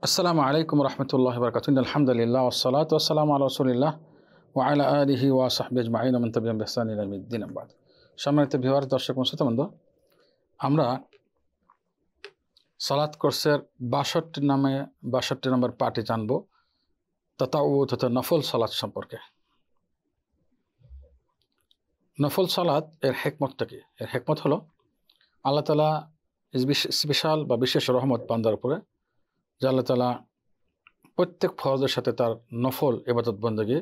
আসসালামু আলাইকুম রহমতুল্লাহ বরকাতুহ আলহামদুলিল্লাহ ওয়াসসালাতু ওয়াসসালামু আলা রাসূলিল্লাহ ওয়া আলা আলিহি ওয়া সাহবিহি আজমাইন ওয়া মান তাবি'আহুম বিইহসান ইলা ইয়াউমিদ্দিন আম্মা বা'দ। সম্মানিত ভিউয়ার, দর্শক ও শ্রোতাবৃন্দ, আমরা সালাত কোর্সের 62 নম্বর পাঠে জানব তাতাউউদ তথা নফল সালাত সম্পর্কে। নফল সালাত এর হিকমতটা কি? এর হিকমত হলো আল্লাহ তাআলা স্পেশাল বা বিশেষ রহমত বান্দার উপরে, যে আল্লাহ তাআলা প্রত্যেক ফরজের সাথে তার নফল ইবাদত বন্দেগী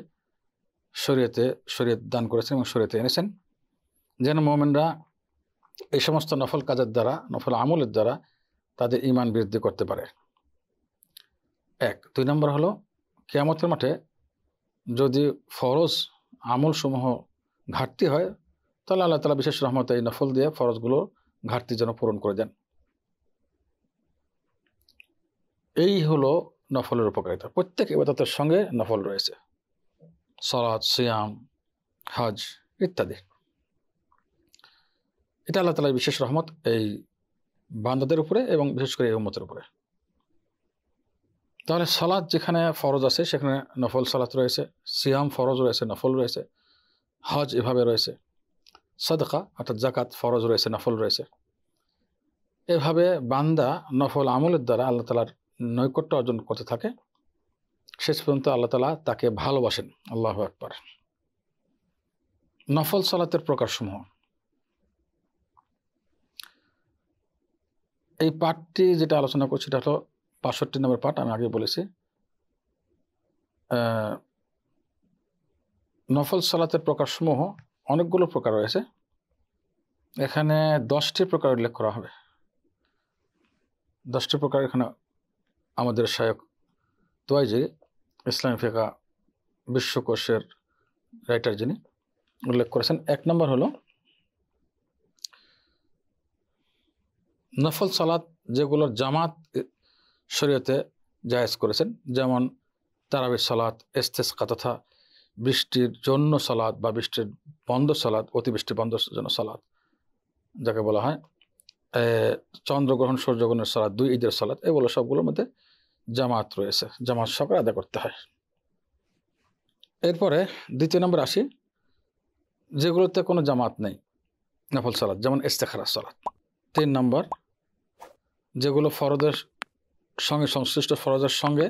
শরীয়ত দান করেছেন এবং শরীয়তে এনেছেন, যেন মুমিনরা এই সমস্ত নফল কাজের দ্বারা, নফল আমলের দ্বারা তাদের ঈমান বৃদ্ধি করতে পারে। 2 নম্বর হলো কিয়ামতের মাঠে যদি ফরজ আমলসমূহ ঘাটতি হয়, তাহলে আল্লাহ তাআলা বিশেষ রহমতে এই নফল দিয়ে ফরজগুলো ঘাটতি যেন পূরণ করে দেন। এই হলো নফলের উপকারিতা। প্রত্যেক ইবাদতের সঙ্গে নফল রয়েছে, সালাত, সিয়াম, হজ ইত্যাদি। এটা আল্লাহ তাআলার বিশেষ রহমত এই বান্দাদের উপরে এবং বিশেষ করে এই উম্মতের উপরে। তাহলে সালাত যেখানে ফরজ আছে সেখানে নফল সালাত রয়েছে, সিয়াম ফরজ রয়েছে, নফল রয়েছে, হজ এভাবে রয়েছে, সাদকা অর্থাৎ যাকাত ফরজ রয়েছে, নফল রয়েছে। এভাবে বান্দা নফল আমলের দ্বারা আল্লাহ তাআলার নৈকট্য অর্জন করতে থাকে, শেষ পর্যন্ত আল্লাহ তাআলা তাকে ভালোবাসেন। আল্লাহু আকবার। নফল সালাতের প্রকারসমূহ। এই পাঠটি যেটা আলোচনা করছি এটা হলো ৬৫ নম্বর পাঠ। আমি আগে বলেছি নফল সালাতের প্রকারসমূহ অনেকগুলো প্রকার রয়েছে। এখানে 10টি প্রকার উল্লেখ করা হবে। 10টি প্রকার এখানে আমাদের শায়খ তুওয়াইজি, ইসলামী ফিকহ বিশ্বকোষের রাইটার যিনি, উল্লেখ করেছেন। 1 নম্বর হলো নফল সালাত যেগুলোর জামাত শরীয়তে জায়েজ করেছেন, যেমন তারাবির সালাত, ইস্তিসকা তথা বৃষ্টির জন্য সালাত বা বৃষ্টির বন্ধ সালাত, অতিবৃষ্টি বন্ধর জন্য সালাত যাকে বলা হয়, চন্দ্রগ্রহণ সূর্যগ্রহণের সালাত, 2 ঈদের সালাত, এগুলো সবগুলোর মধ্যে জামাত রয়েছে, জামাত সহকারে আদায় করতে হয়। এরপরে 2 নম্বর আসি যেগুলোতে কোনো জামাত নেই নফল সালাত, যেমন ইস্তেখারার সালাত। 3 নম্বর যেগুলো ফরজের সঙ্গে সংশ্লিষ্ট, ফরজের সঙ্গে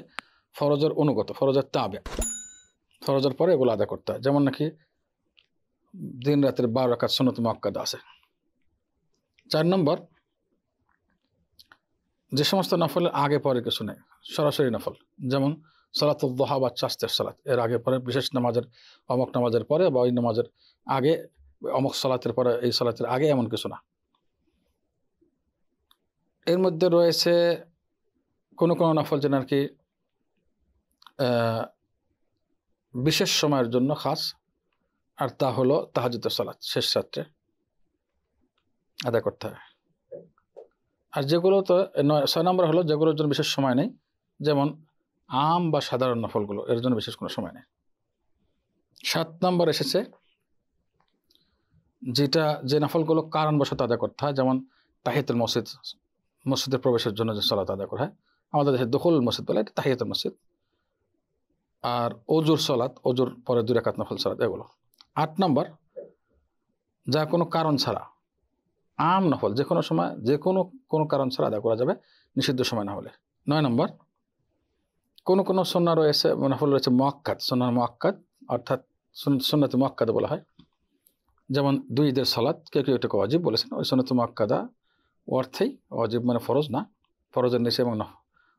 ফরজের অনুগত, ফরজের তাবে, ফরজের পরে এগুলো আদায় করতে হয়, যেমন নাকি দিন রাতের 12 রাকাত সুন্নত মুআক্কাদা আছে। 4 নম্বর যে সমস্ত নফলের আগে পরে কিছু নেই, সরাসরি নফল, যেমন সালাতুল দুহা বা চাস্তের সালাত, এর আগে পরে বিশেষ নামাজের অমুক নামাজের পরে বা ওই নামাজের আগে, অমুক সালাতের পরে এই সালাতের আগে, এমন কিছু না। এর মধ্যে রয়েছে কোনো কোনো নফল যেন আর কি বিশেষ সময়ের জন্য খাস, আর তা হলো তাহাজ্জুদের সালাত, শেষ রাত্রে আদায় করতে হয়। আর যেগুলো তো 6 নম্বর হলো যেগুলোর জন্য বিশেষ সময় নেই, যেমন আম বা সাধারণ নফলগুলো, এর জন্য বিশেষ কোনো সময় নেই। 7 নম্বর এসেছে যে নফলগুলো কারণবশত আদায় করতে হয়, যেমন তাহিয়াতুল মসজিদ, মসজিদে প্রবেশের জন্য যে সালাত আদায় করা হয়, আমাদের দেশে দুখুল মসজিদ বলে, এটা তাহিয়াতুল মসজিদ। আর ওজুর সালাত, ওজুর পরে 2 রাকাত নফল সালাত, এগুলো। 8 নম্বর যা কোনো কারণ ছাড়া আম নফল, যে কোনো সময় যে কোনো কারণ ছাড়া আদায় করা যাবে, নিষিদ্ধ সময় না হলে। 9 নম্বর কোনো সুন্নাহ রয়েছে, নফল রয়েছে মুআক্কাদ, সুন্নাহ মুআক্কাদ অর্থাৎ সুন্নাতে মুআক্কাদা বলা হয়, যেমন 2 ঈদের সালাত, কেউ এটাকে ওয়াজিব বলেছেন। ওই সুন্নাতে মুআক্কাদা অর্থেই ওয়াজিব মানে ফরজ না, ফরজের নিচে এবং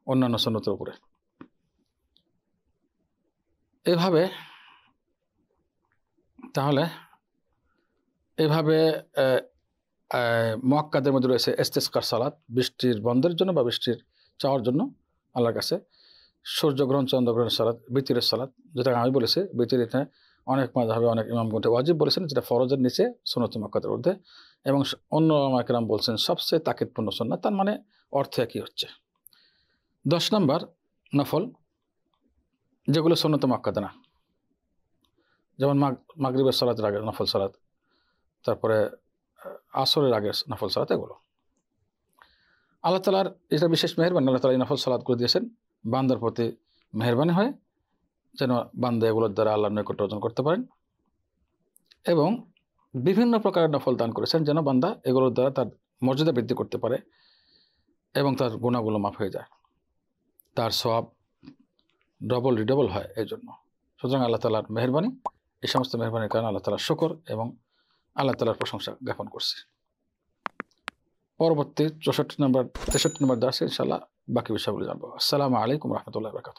অন্যান্য সুন্নতের উপরে। এভাবে তাহলে এভাবে মুআক্কাদের মধ্যে রয়েছে ইস্তিসকার সালাত, বৃষ্টির বন্ধের জন্য বা বৃষ্টির চাওয়ার জন্য আল্লাহর কাছে, সূর্যগ্রহণ চন্দ্রগ্রহণের সালাত, বিতিরের সালাত, যেটা আমি বলেছি বিতির, এটা অনেক মাযহাবে অনেক ইমামগণ ওয়াজিব বলেছেন, যেটা ফরজের নিচে সুন্নাত মুআক্কাদের ঊর্ধ্বে, এবং অন্য উলামায়ে কেরাম বলছেন সবচেয়ে তাকিদপূর্ণ সুন্নাত, তার মানে অর্থ একই হচ্ছে। 10 নম্বর নফল যেগুলো সুন্নাত মুআক্কাদা না, যেমন মাগরিবের সালাতের আগে নফল সালাত, তারপরে আসরের আগে নফল সালাত, এগুলো। আল্লাহ তাআলার এটা বিশেষ মেহেরবানি, আল্লাহ তাআলা এই নফল সালাতগুলো দিয়েছেন বান্দার প্রতি মেহেরবানি হয় যেন বান্দা এগুলোর দ্বারা আল্লাহর নৈকট্য অর্জন করতে পারেন, এবং বিভিন্ন প্রকারের নফল দান করেছেন যেন বান্দা এগুলোর দ্বারা তার মর্যাদা বৃদ্ধি করতে পারে এবং তার গুণাগুলো মাফ হয়ে যায়, তার সওয়াব ডবল রিডবল হয় এই জন্য। সুতরাং আল্লাহ তাআলার মেহেরবানি, এই সমস্ত মেহেরবানির কারণে আল্লাহ তাআলার শুকর এবং আল্লাহ তাআলার প্রশংসা জ্ঞাপন করছি। পরবর্তী 63 নম্বর দার্সে ইনশাআল্লাহ বাকি বিষয়গুলো জানবো। আসসালামু আলাইকুম রহমতুল্লাহ বারাকাতুহু।